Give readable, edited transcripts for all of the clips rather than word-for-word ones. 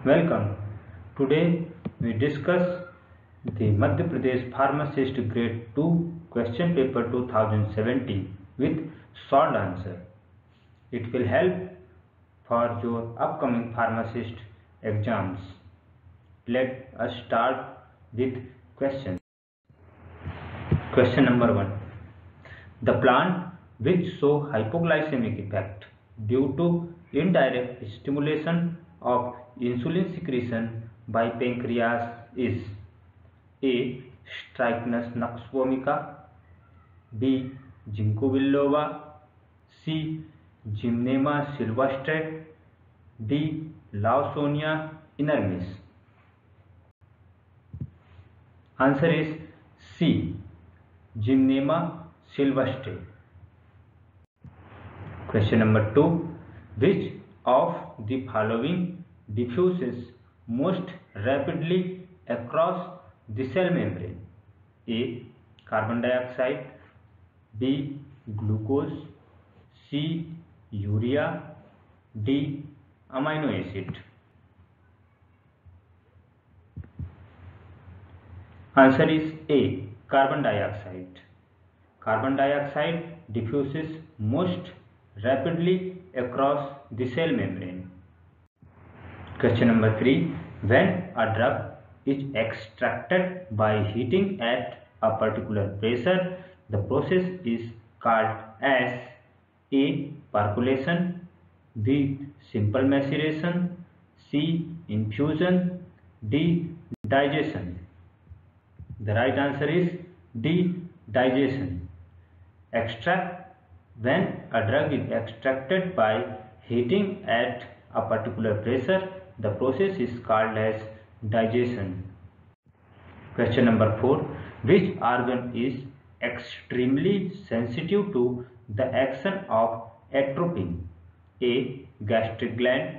Welcome. Today we discuss the Madhya Pradesh Pharmacist Grade 2 Question Paper 2017 with short answer. It will help for your upcoming pharmacist exams. Let us start with questions. Question number 1. The plant which show hypoglycemic effect due to indirect stimulation of insulin secretion by pancreas is A. Strychnus vomica, B. Ginkgo biloba, C. Gymnema sylvestre, D. Lawsonia inermis. Answer is C. Gymnema sylvestre. Question number 2. Which of the following diffuses most rapidly across the cell membrane? A. Carbon dioxide, B. Glucose, C. Urea, D. Amino acid. Answer is A. Carbon dioxide. Carbon dioxide diffuses most rapidly across the cell membrane. Question number 3. When a drug is extracted by heating at a particular pressure, the process is called as A. Percolation, B. Simple maceration, C. Infusion, D. Digestion. The right answer is D. Digestion. When a drug is extracted by heating at a particular pressure, the process is called as digestion. Question number 4. Which organ is extremely sensitive to the action of atropine? A. Gastric gland,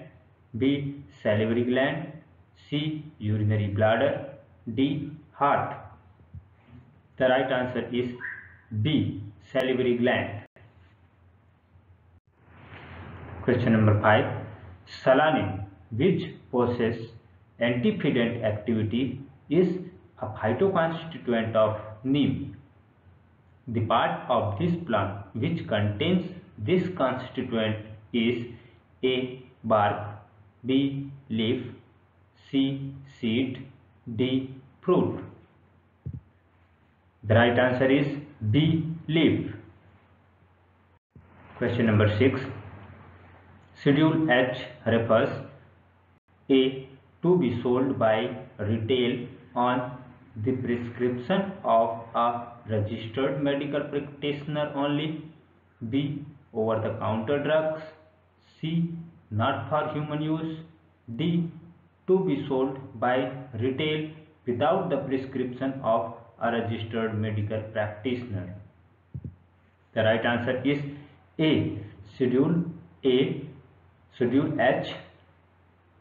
B. Salivary gland, C. Urinary bladder, D. Heart. The right answer is B. Salivary gland. Question number 5. Solanin, which possesses antioxidant activity, is a phytoconstituent of neem. The part of this plant which contains this constituent is A. Bark, B. Leaf, C. Seed, D. Fruit. The right answer is B. Leaf. Question number 6. Schedule H refers A. To be sold by retail on the prescription of a registered medical practitioner only, B. Over the counter drugs, C. Not for human use, D. To be sold by retail without the prescription of a registered medical practitioner. The right answer is A. Schedule H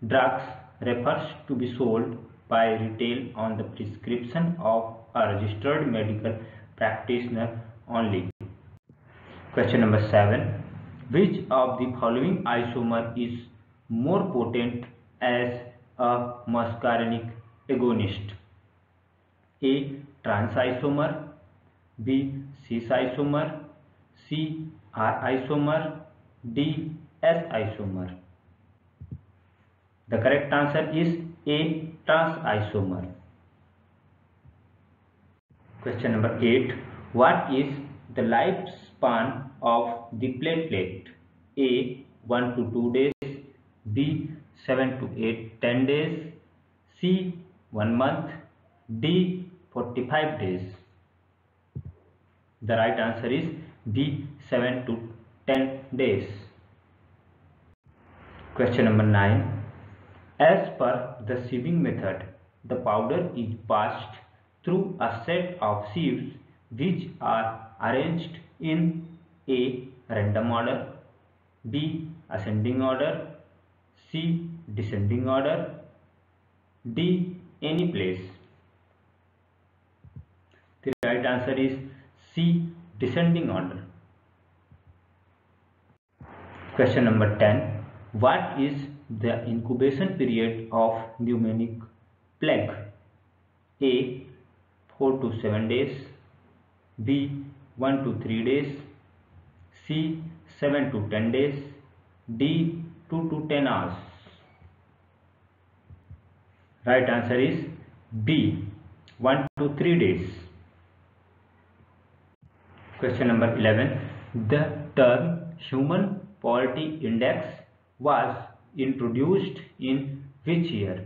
drugs refers to be sold by retail on the prescription of a registered medical practitioner only. Question number 7. Which of the following isomer is more potent as a muscarinic agonist? A. Trans isomer, B. Cis isomer, C. R isomer, D. S isomer. The correct answer is A. Trans isomer. Question number 8. What is the lifespan of the platelet? A. 1 to 2 days, B. 7 to 10 days, C. 1 month, D. 45 days. The right answer is B. 7 to 10 days. Question number 9. As per the sieving method, the powder is passed through a set of sieves which are arranged in A. Random order, B. Ascending order, C. Descending order, D. Any place. The right answer is C. Descending order. Question number 10. What is the incubation period of pneumonic plague? A. 4 to 7 days, B. 1 to 3 days, C. 7 to 10 days, D. 2 to 10 hours. Right answer is B. 1 to 3 days. Question number 11. The term Human Poverty Index was introduced in which year?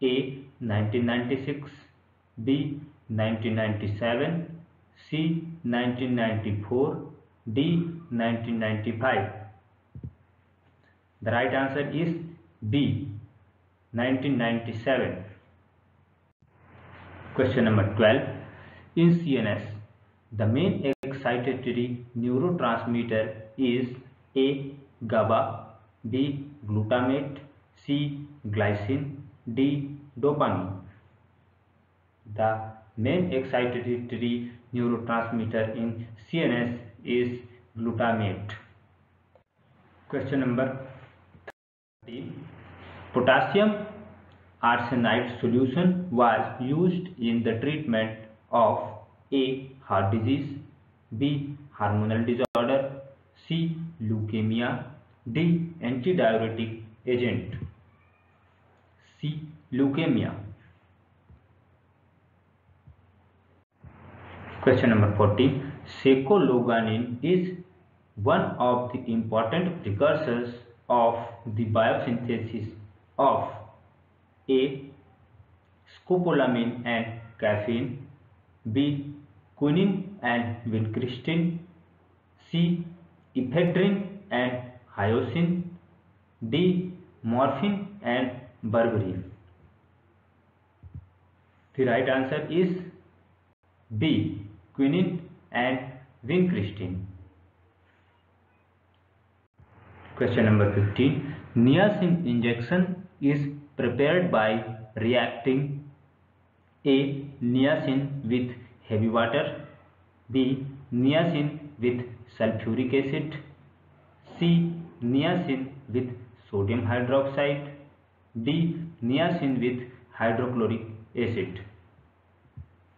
A. 1996, B. 1997, C. 1994, D. 1995. The right answer is B. 1997. Question number 12. In CNS, the main excitatory neurotransmitter is A. GABA, B. glutamate, C. glycine, D. dopamine. The main excitatory neurotransmitter in CNS is glutamate. Question number 13. Potassium arsenide solution was used in the treatment of A. heart disease, B. hormonal disorder, C. leukemia, D. antidiuretic agent. C. leukemia. Question number 14. Secologanin is one of the important precursors of the biosynthesis of A. scopolamine and caffeine, B. quinine and vincristine, C. ephedrine and hyoscine, D. morphine and berberine. The right answer is B. quinine and vincristine. Question number 15. Niacin injection is prepared by reacting A. niacin with heavy water, B. niacin with sulfuric acid, C. niacin with sodium hydroxide, D. niacin with hydrochloric acid.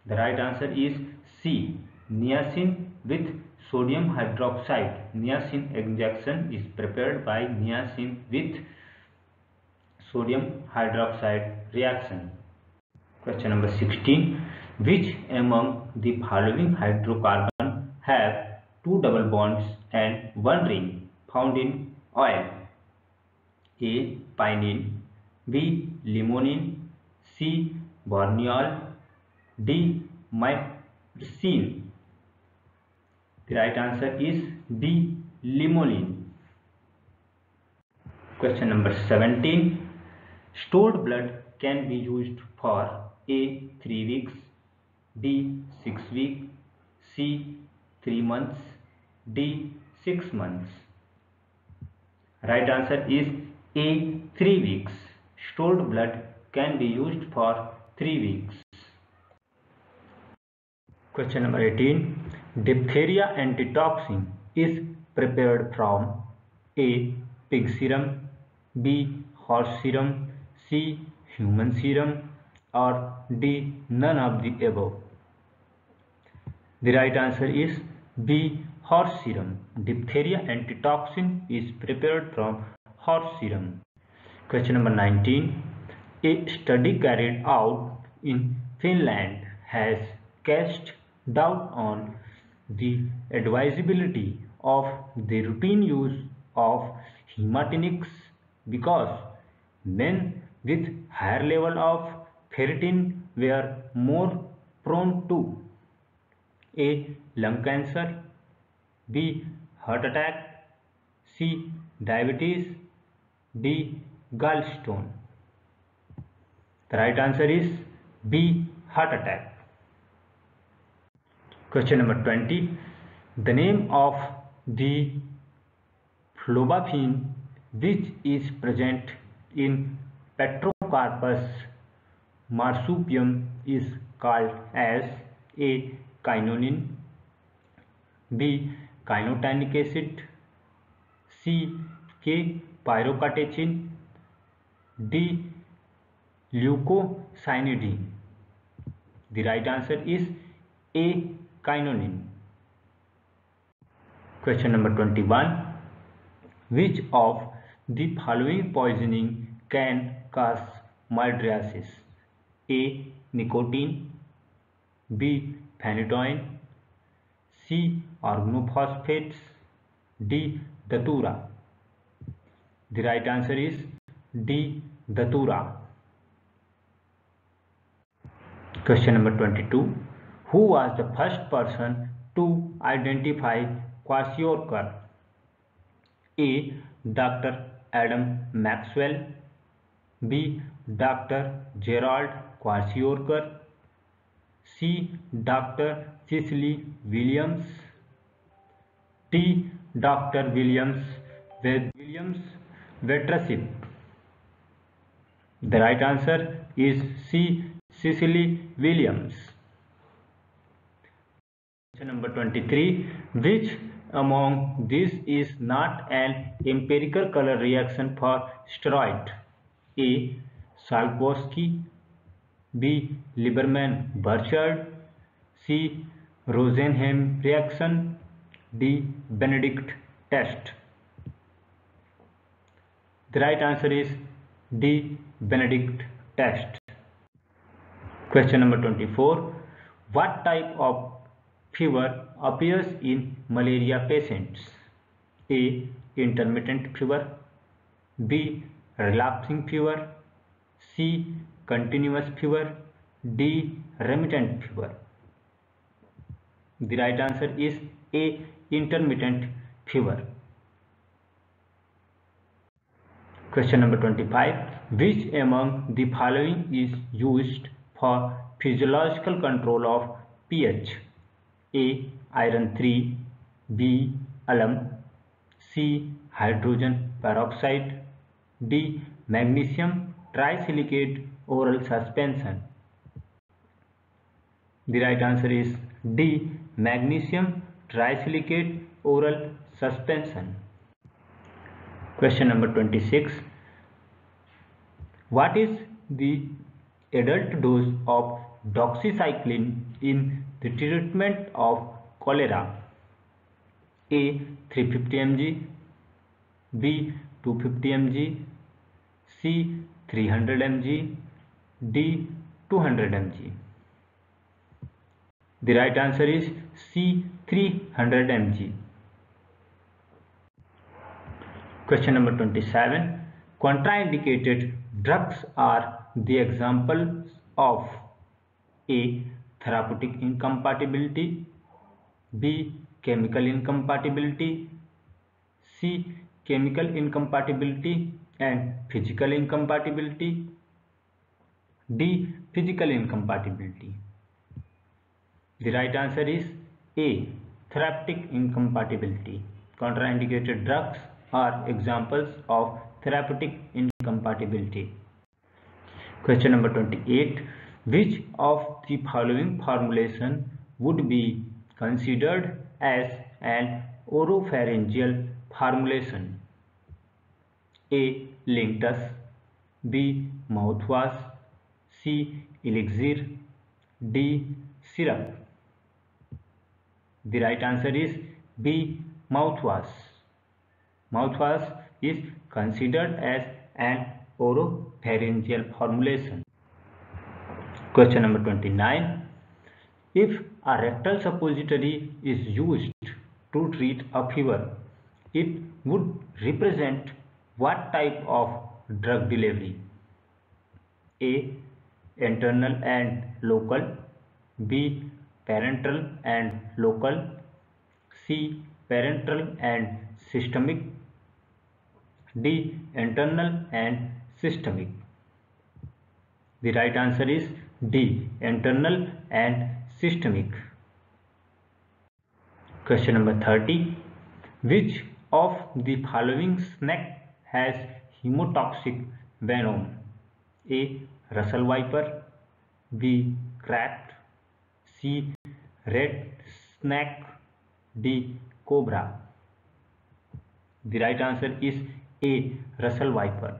The right answer is C. niacin with sodium hydroxide. Niacin injection is prepared by niacin with sodium hydroxide reaction. Question number 16. Which among the following hydrocarbons have two double bonds and one ring found in oil? A. pinene, B. limonene, C. borneol, D. myrcene. The right answer is B. limonene. Question number 17. Stored blood can be used for A. 3 weeks, B. 6 weeks, C. 3 months, D. 6 months. Right answer is A. 3 weeks. Stored blood can be used for 3 weeks. Question number 18. Diphtheria antitoxin is prepared from A. pig serum, B. horse serum, C. human serum, or D. none of the above. The right answer is B. horse serum. Diphtheria antitoxin is prepared from horse serum. Question number 19. A study carried out in Finland has cast doubt on the advisability of the routine use of hematinics because men with higher level of ferritin were more prone to A. lung cancer, B. heart attack, C. diabetes, D. gallstone. The right answer is B. heart attack. Question number 20. The name of the flobafine which is present in Petrocarpus marsupium is called as A. quinine, B. quinotinic acid, C. K. pyrocatechin, D. Leukocynin. The right answer is A. Quinine. Question number 21. Which of the following poisoning can cause mydriasis? A. Nicotine. B. Phenytoin. C. Organophosphates. D. Datura. The right answer is D. Datura. Question number 22. Who was the first person to identify kwashiorkor? A. Dr. Adam Maxwell. B. Dr. Gerald Kwashiorkor. C. Dr. Cecily Williams. D. Dr. Williams Wetrasip. The right answer is C. Cecily Williams. Question number 23. Which among these is not an empirical color reaction for steroid? A. Salkowski. B. Lieberman-Burchard. C. Rosenheim reaction. D. Benedict test. The right answer is D. Benedict test. Question number 24. What type of fever appears in malaria patients? A. Intermittent fever. B. Relapsing fever. C. Continuous fever. D. Remittent fever. The right answer is A. Intermittent fever. Question number 25. Which among the following is used for physiological control of pH? A. Iron 3. B. Alum. C. Hydrogen peroxide. D. Magnesium trisilicate oral suspension. The right answer is D. Magnesium trisilicate oral suspension. Question number 26. What is the adult dose of doxycycline in the treatment of cholera? A. 350 mg. B. 250 mg. C. 300 mg. D. 200 mg. The right answer is C. 300 mg. Question number 27. Contraindicated drugs are the examples of A. Therapeutic incompatibility. B. Chemical incompatibility. C. Chemical incompatibility and physical incompatibility. D. Physical incompatibility. The right answer is A. Therapeutic incompatibility. Contraindicated drugs are examples of therapeutic incompatibility. Question number 28. Which of the following formulation would be considered as an oropharyngeal formulation? A. Linctus. B. Mouthwash. C. Elixir. D. Syrup. The right answer is B. Mouthwash. Mouthwash is considered as an oropharyngeal formulation. Question number 29. If a rectal suppository is used to treat a fever, it would represent what type of drug delivery? A. Internal and local. B. Parenteral and local. C. Parenteral and systemic. D. Internal and systemic. The right answer is D. Internal and systemic. Question number 30. Which of the following snake has hemotoxic venom? A. Russell viper. B. Rat. C. Red snake. D. Cobra. The right answer is A. Russell viper.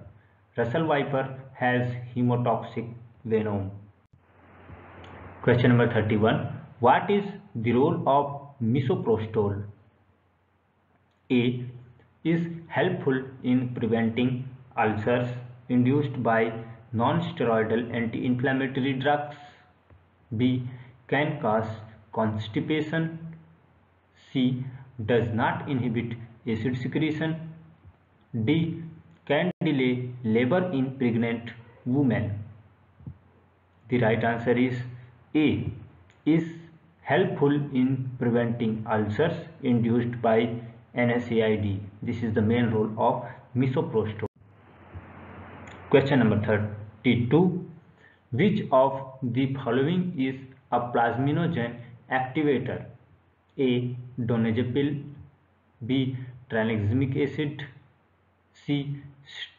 Russell viper has hemotoxic venom. Question number 31. What is the role of misoprostol? A. Is helpful in preventing ulcers induced by non-steroidal anti-inflammatory drugs. B. Can cause constipation. C. Does not inhibit acid secretion. D. Can delay labor in pregnant women. The right answer is A. Is helpful in preventing ulcers induced by NSAID. This is the main role of misoprostol. Question number 32. Which of the following is a plasminogen activator? A. Donazepam. B. Tranexamic acid. C.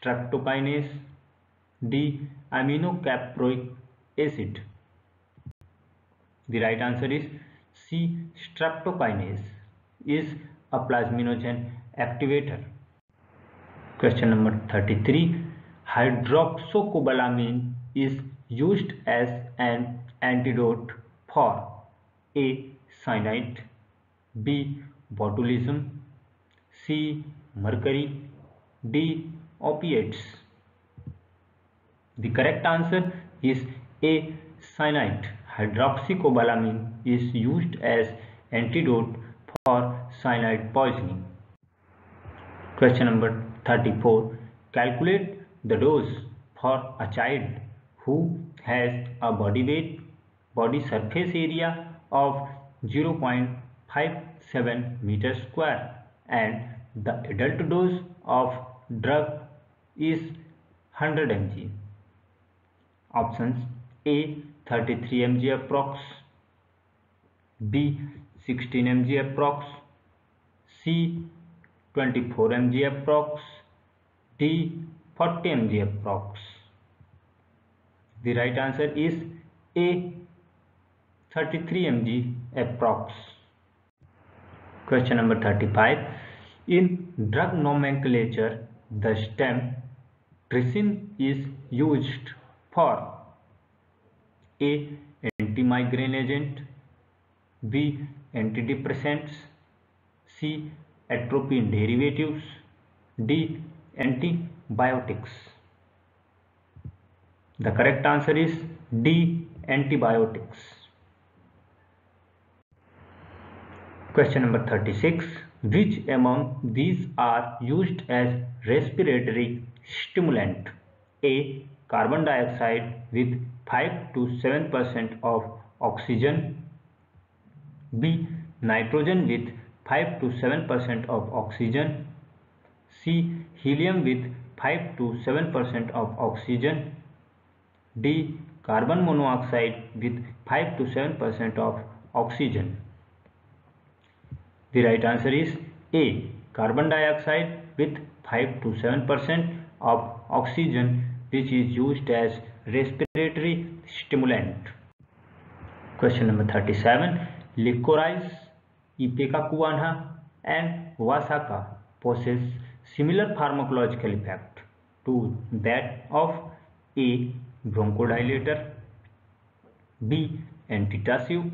Streptokinase. D. Aminocaproic acid. The right answer is C. Streptokinase is a plasminogen activator. Question number 33. Hydroxycobalamin is used as an antidote for A. Cyanide. B. Botulism. C. Mercury. D. Opiates. The correct answer is A. Cyanide. Hydroxycobalamin is used as antidote for cyanide poisoning. Question number 34. Calculate the dose for a child who has a body surface area of 0.57 meters square and the adult dose of drug is 100 mg. Options: A. 33 mg approx. B. 16 mg approx. C. 24 mg approx. D. 40 mg approx. The right answer is A. 33 mg approx. Question number 35. In drug nomenclature, the stem tricin is used for A. Anti-migraine agent. B. Antidepressants. C. Atropine derivatives. D. Antibiotics. The correct answer is D. Antibiotics. Question number 36. Which among these are used as respiratory stimulant? A. Carbon dioxide with 5 to 7% of oxygen. B. Nitrogen with 5 to 7% of oxygen. C. Helium with 5 to 7% of oxygen. D. Carbon monoxide with 5 to 7% of oxygen. The right answer is A. Carbon dioxide with 5 to 7% of oxygen, which is used as respiratory stimulant. Question number 37. Licorice, ipecacuanha and Wasaka possess similar pharmacological effect to that of A. Bronchodilator, B. Antitussive,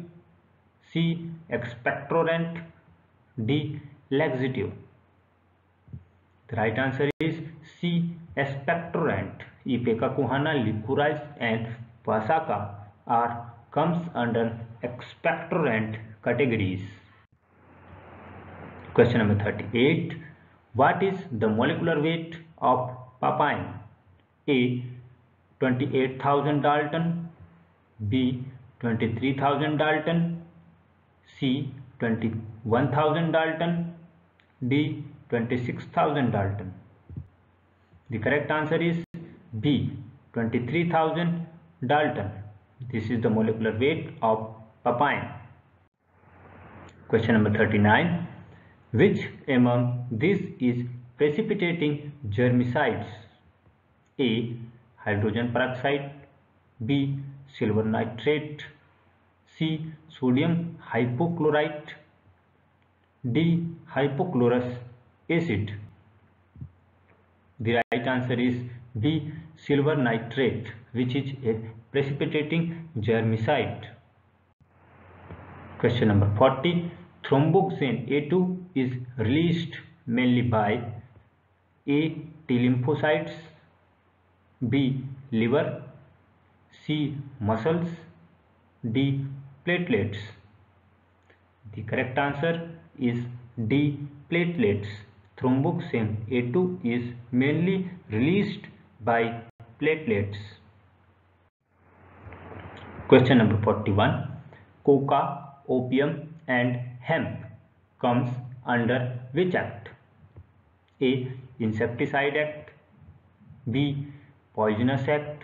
C. Expectorant, D. Laxative. The right answer is C. Expectorant. Ipecacuanha, licorice and Wasaka comes under expectorant categories. Question number 38. What is the molecular weight of papain? A. 28,000 Dalton. B. 23,000 Dalton. C. 21,000 Dalton. D. 26,000 Dalton. The correct answer is B. 23,000 Dalton. This is the molecular weight of papain. Question number 39. Which among these is precipitating germicides? A. Hydrogen peroxide. B. Silver nitrate. C. Sodium hypochlorite. D. Hypochlorous acid. The right answer is B. Silver nitrate, which is a precipitating germicide. Question number 40. Thromboxane A2 is released mainly by A. T lymphocytes, B. Liver, C. Muscles, D. Platelets. The correct answer is D. Platelets. Thromboxane A2 is mainly released by platelets. Question number 41. Coca, opium and hemp comes under which act? A. Insecticide Act, B. Poisonous Act,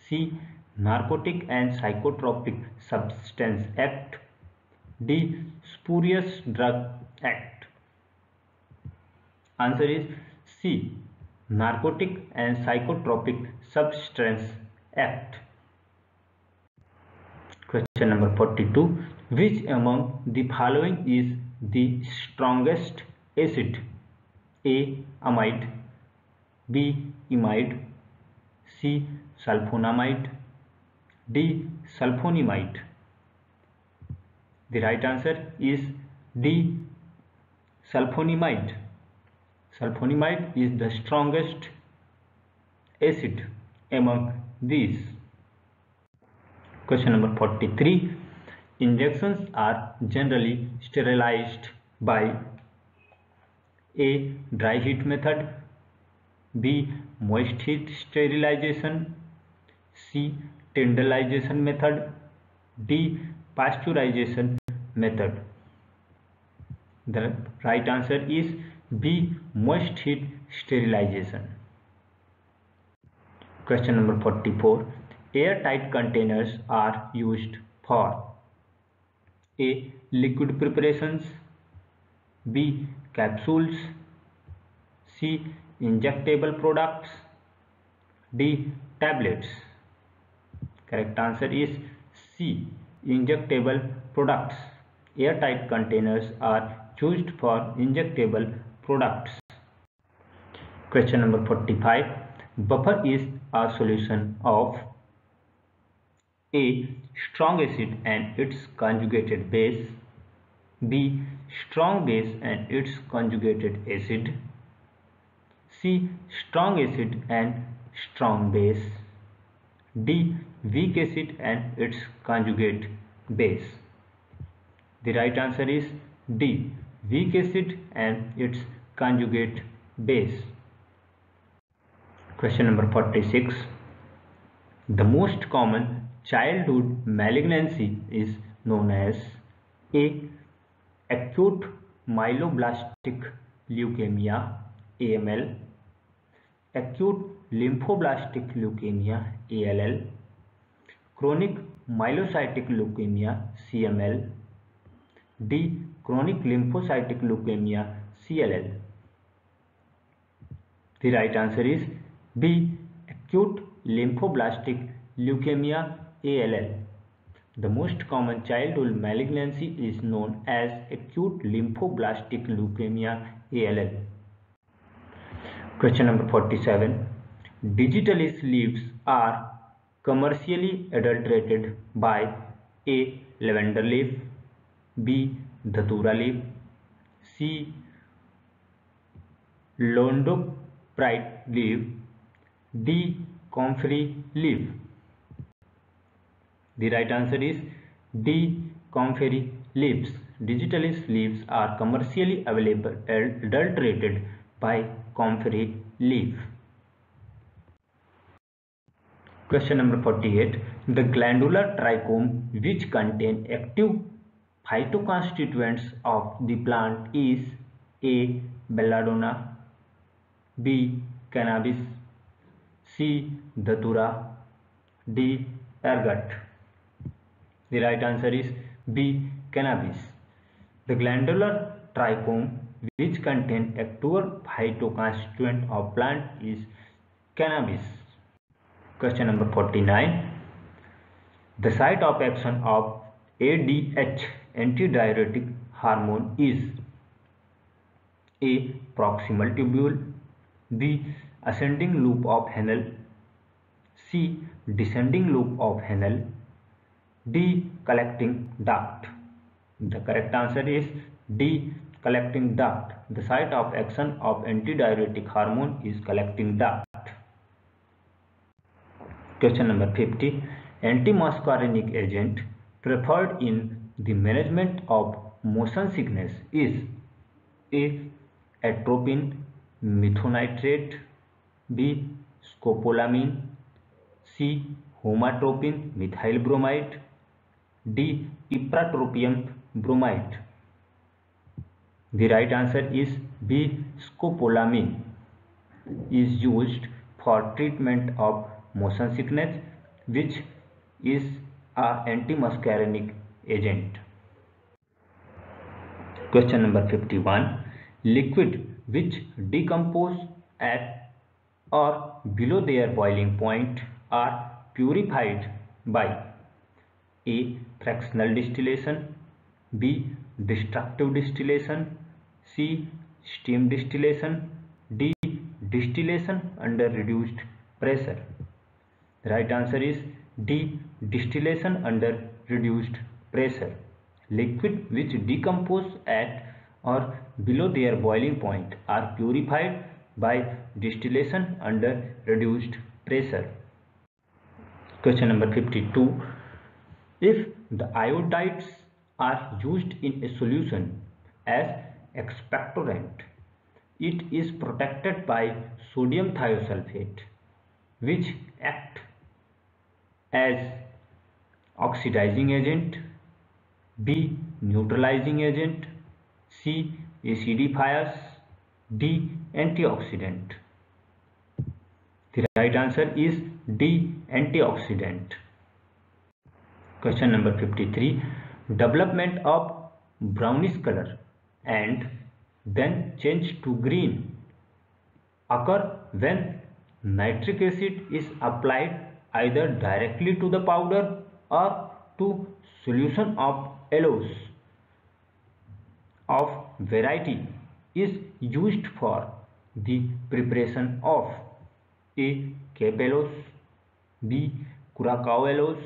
C. Narcotic and Psychotropic Substance Act, D. Spurious Drug Act. Answer is C. Narcotic and Psychotropic Substance Act. Question number 42. Which among the following is the strongest acid? A. Amide, B. Imide, C. Sulfonamide, D. Sulfonimide. The right answer is D. Sulfonimide. Sulfonimide is the strongest acid among these. Question number 43. Injections are generally sterilized by A. Dry heat method, B. Moist heat sterilization, C. Tenderization method, D. Pasteurization method. The right answer is B. Moist heat sterilization. Question number 44. Airtight containers are used for A. Liquid preparations, B. Capsules, C. Injectable products, D. Tablets. Correct answer is C. Injectable products. Airtight containers are used for injectable products. Question number 45. Buffer is a solution of A. Strong acid and its conjugated base, B. Strong base and its conjugated acid, C. Strong acid and strong base, D. Weak acid and its conjugate base. The right answer is D. Weak acid and its conjugate base. Question number 46. The most common childhood malignancy is known as A. Acute myeloblastic leukemia AML, acute lymphoblastic leukemia ALL, chronic myelocytic leukemia CML, D. Chronic lymphocytic leukemia CLL. The right answer is B. Acute lymphoblastic leukemia ALL. The most common childhood malignancy is known as acute lymphoblastic leukemia ALL. Question number 47. Digitalis leaves are commercially adulterated by A. Lavender leaf, B. Dhatura leaf, C. Londopride leaf, D. Comfrey leaf. The right answer is D. Comfrey leaves. Digitalis leaves are commercially available adulterated by comfrey leaf. Question number 48. The glandular trichome which contain active phytoconstituents of the plant is A. Belladonna, B. Cannabis, C. Dhatura, D. Ergot. The right answer is B. Cannabis. The glandular trichome which contain active phytoconstituent of plant is cannabis. Question number 49. The site of action of ADH antidiuretic hormone is A. Proximal tubule, B. ascending loop of Henle, C. descending loop of Henle, D. collecting duct. The correct answer is D. collecting duct. The site of action of antidiuretic hormone is collecting duct. Question number 50. Antimuscarinic agent preferred in the management of motion sickness is A. atropine methonitrate, B. scopolamine, C. homatropine methyl bromide, D. ipratropium bromide. The right answer is B. Scopolamine is used for treatment of motion sickness, which is an antimuscarinic agent. Question number 51. Liquid which decompose at or below their boiling point are purified by A. fractional distillation, B. destructive distillation, C. steam distillation, D. distillation under reduced pressure. The right answer is D. distillation under reduced pressure. Liquid which decompose at or below their boiling point are purified by distillation under reduced pressure. Question number 52. If the iodides are used in a solution as expectorant, it is protected by sodium thiosulfate, which act as oxidizing agent, B. neutralizing agent, C. acidifiers, D. antioxidant. The right answer is D. antioxidant. Question number 53. Development of brownish color and then change to green occur when nitric acid is applied either directly to the powder or to solution of aloes of variety is used for the preparation of A. Cape aloes, B. Curacao aloes,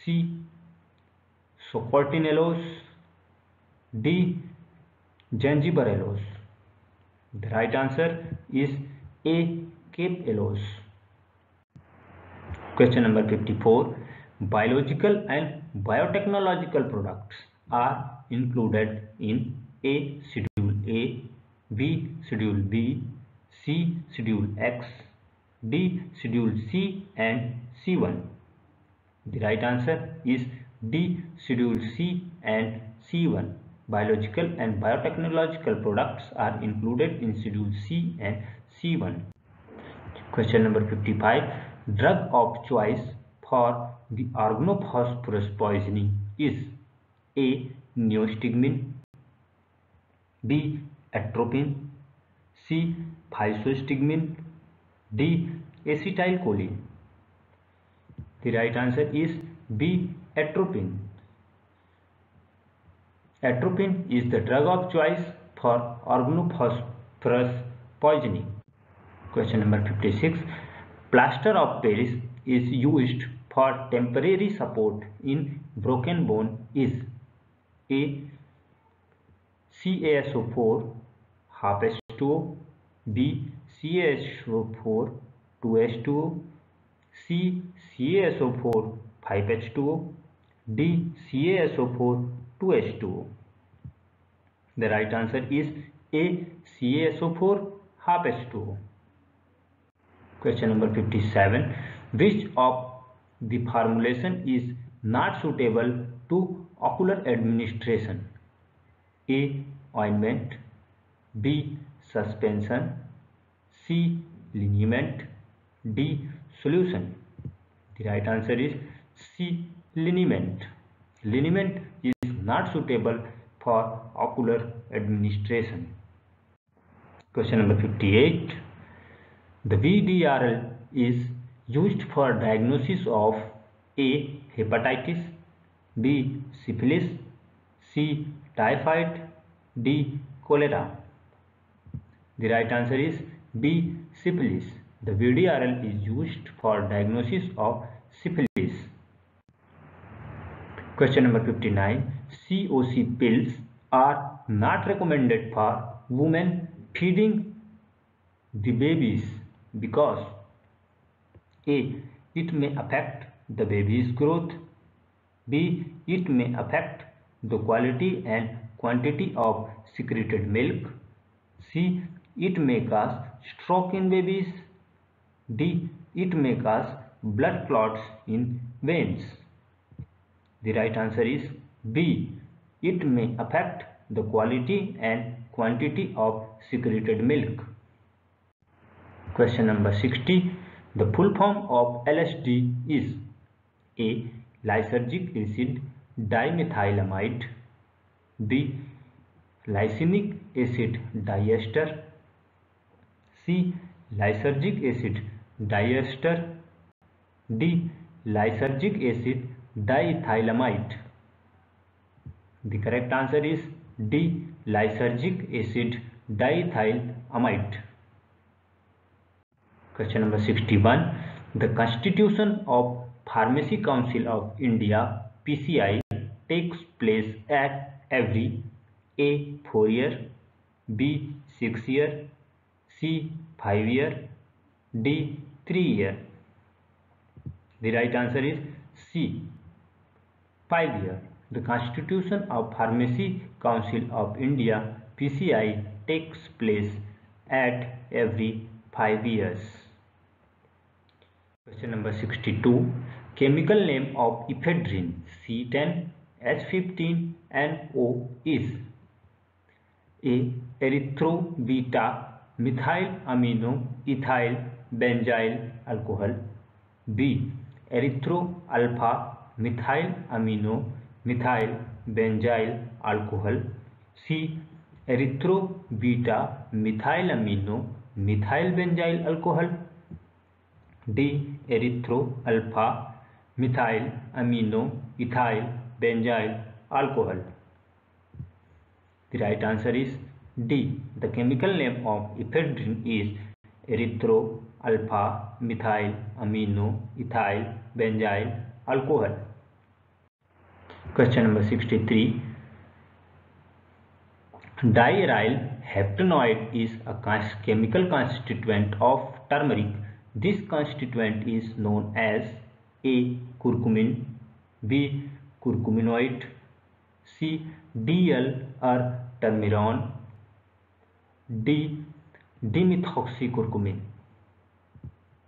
C. Socotin aloes, D. Zanzibar aloes. The right answer is A. Cape aloes. Question number 54. Biological and biotechnological products are included in A. Schedule A, B. Schedule B, C. Schedule X, D. Schedule C and C1. The right answer is D. Schedule C and C1. Biological and biotechnological products are included in Schedule C and C1. Question number 55. Drug of choice for the organophosphorus poisoning is A. neostigmine, B. atropine, C. physostigmine, D. acetylcholine. The right answer is B. atropine. Atropine is the drug of choice for organophosphorus poisoning. Question number 56. Plaster of Paris is used for temporary support in broken bone is A. CaSO4 half H2O, B. CaSO4 2H2O, C. CaSO4 5H2O, D. CaSO4 2H2O. The right answer is A. CaSO4 half H2O. Question number 57. Which of the formulation is not suitable to ocular administration? A. ointment, B. suspension, C. liniment, D. solution. The right answer is C. liniment. Liniment is not suitable for ocular administration. Question number 58. The VDRL is used for diagnosis of A. hepatitis, B. syphilis, C. typhoid, D. cholera. The right answer is B. syphilis. The VDRL is used for diagnosis of syphilis. Question number 59. COC pills are not recommended for women feeding the babies because A. It may affect the baby's growth. B. It may affect the quality and quantity of secreted milk. C. It may cause stroke in babies. D. It may cause blood clots in veins. The right answer is B. It may affect the quality and quantity of secreted milk. Question number 60. The full form of LSD is A. Lysergic acid dimethylamide. B. Lysinic acid diester. C. Lysergic acid diester. D. Lysergic acid diethylamide. The correct answer is D. Lysergic acid diethylamide. Question number 61. The Constitution of Pharmacy Council of India PCI takes place at every A. 4 year, B. 6 year, C. 5 year, D. 3 year. The right answer is C. 5 year. The Constitution of Pharmacy Council of India PCI takes place at every 5 years. Question number 62. Chemical name of ephedrine C10H15NO is A. erythrobeta methylamino ethyl benzyl alcohol. B. erythro alpha methylamino methyl benzyl alcohol. C. erythro beta methylamino methyl benzyl alcohol. D. erythro alpha methyl amino ethyl benzyl alcohol. The right answer is D. The chemical name of ephedrine is erythro alpha methyl amino ethyl benzyl alcohol. Question number 63. Diaryl heptanoid is a chemical constituent of turmeric. This constituent is known as A. curcumin, B. curcuminoid, C. DL or turmeron, D. dimethoxycurcumin.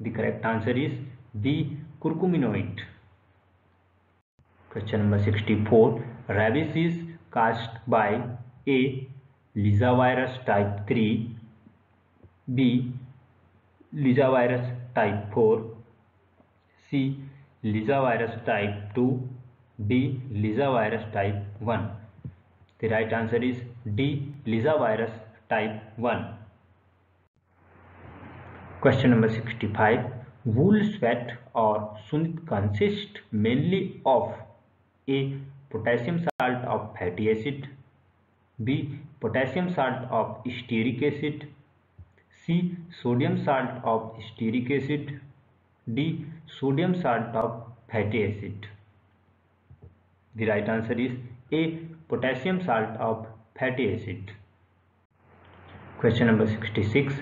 The correct answer is B. curcuminoid. Question number 64. Rabies is caused by A. Lissa virus type 3, B. Lissa virus type 4, C. Lissa virus type 2, D. Lissa virus type 1. The right answer is D. Lissa virus type 1. Question number 65. Wool sweat or sunit consists mainly of A. Potassium salt of fatty acid, B. Potassium salt of stearic acid, C. Sodium salt of stearic acid, D. Sodium salt of fatty acid. The right answer is A. Potassium salt of fatty acid. Question number 66.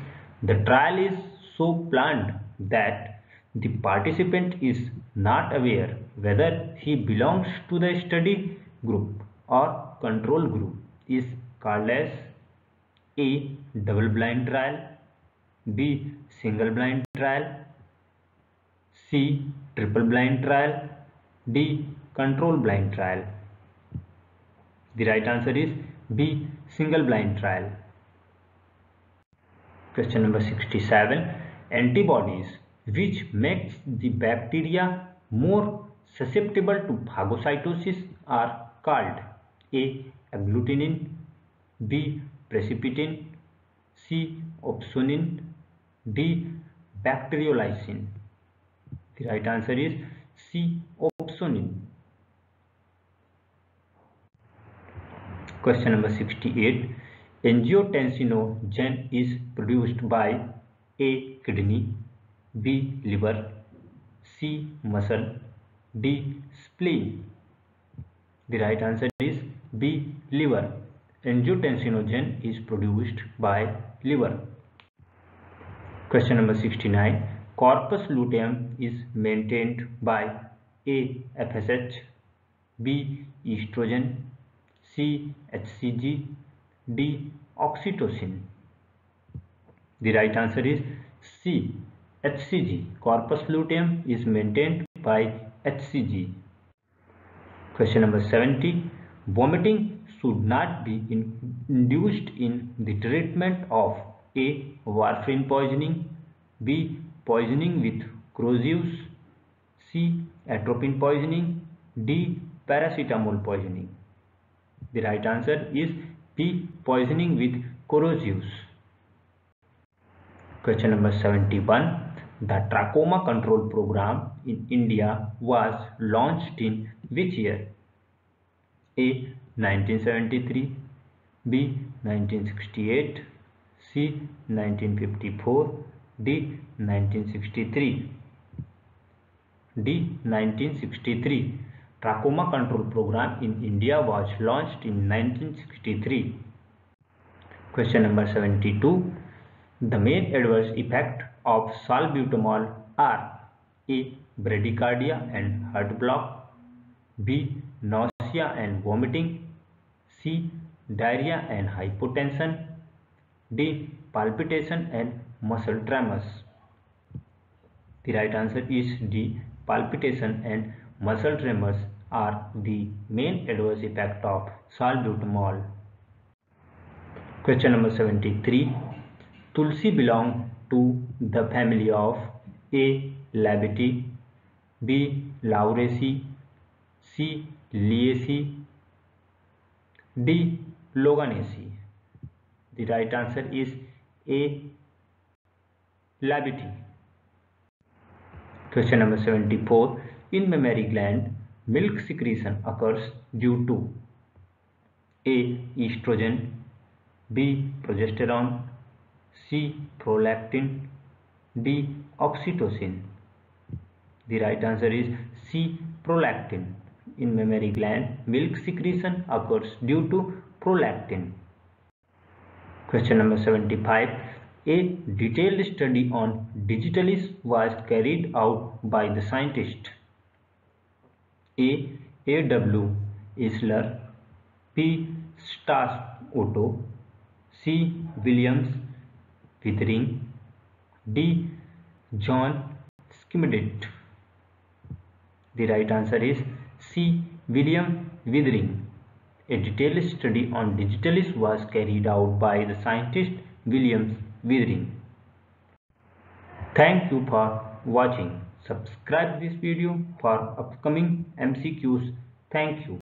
The trial is so planned that the participant is not aware whether he belongs to the study group or control group is called as A. Double blind trial, B. Single blind trial, C. Triple blind trial, D. Control blind trial. The right answer is B. Single blind trial. Question number 67. Antibodies which makes the bacteria more susceptible to phagocytosis are called A. agglutinin, B. precipitin, C. opsonine, D. bacteriolysine. The right answer is C. opsonine. Question number 68. Angiotensinogen is produced by A. Kidney, B. Liver, C. Muscle, D. Spleen. The right answer is B. Liver. Angiotensinogen is produced by liver. Question number 69. Corpus luteum is maintained by A. FSH, B. Estrogen, C. HCG, D. Oxytocin. The right answer is C. HCG. Corpus luteum is maintained by HCG. Question number 70. Vomiting should not be induced in the treatment of A. Warfarin poisoning, B. Poisoning with corrosives, C. Atropine poisoning, D. Paracetamol poisoning. The right answer is B. Poisoning with corrosives. Question number 71. The Trachoma Control Program in India was launched in which year? A. 1973, B. 1968, C. 1954, D. 1963. D. 1963. Trachoma Control Program in India was launched in 1963. Question number 72. The main adverse effect of salbutamol are A. Bradycardia and heart block, B. Nausea and vomiting, C. Diarrhea and hypotension, D. Palpitation and muscle tremors. The right answer is D. Palpitation and muscle tremors are the main adverse effect of salbutamol. Question number 73. Tulsi belong to the family of A. Labiati, B. Lauraceae, C. Liaceae, D. Loganaceae. The right answer is A. Labiati. Question number 74. In mammary gland, milk secretion occurs due to A. Estrogen, B. Progesterone, C. Prolactin, D. Oxytocin. The right answer is C. Prolactin. In mammary gland, milk secretion occurs due to prolactin. Question number 75. A detailed study on digitalis was carried out by the scientist A. W. Isler, P. Stas Otto, C. Williams Withering, D. John Schmidt. The right answer is C. William Withering. A detailed study on digitalis was carried out by the scientist William Withering. Thank you for watching. Subscribe this video for upcoming MCQs. Thank you.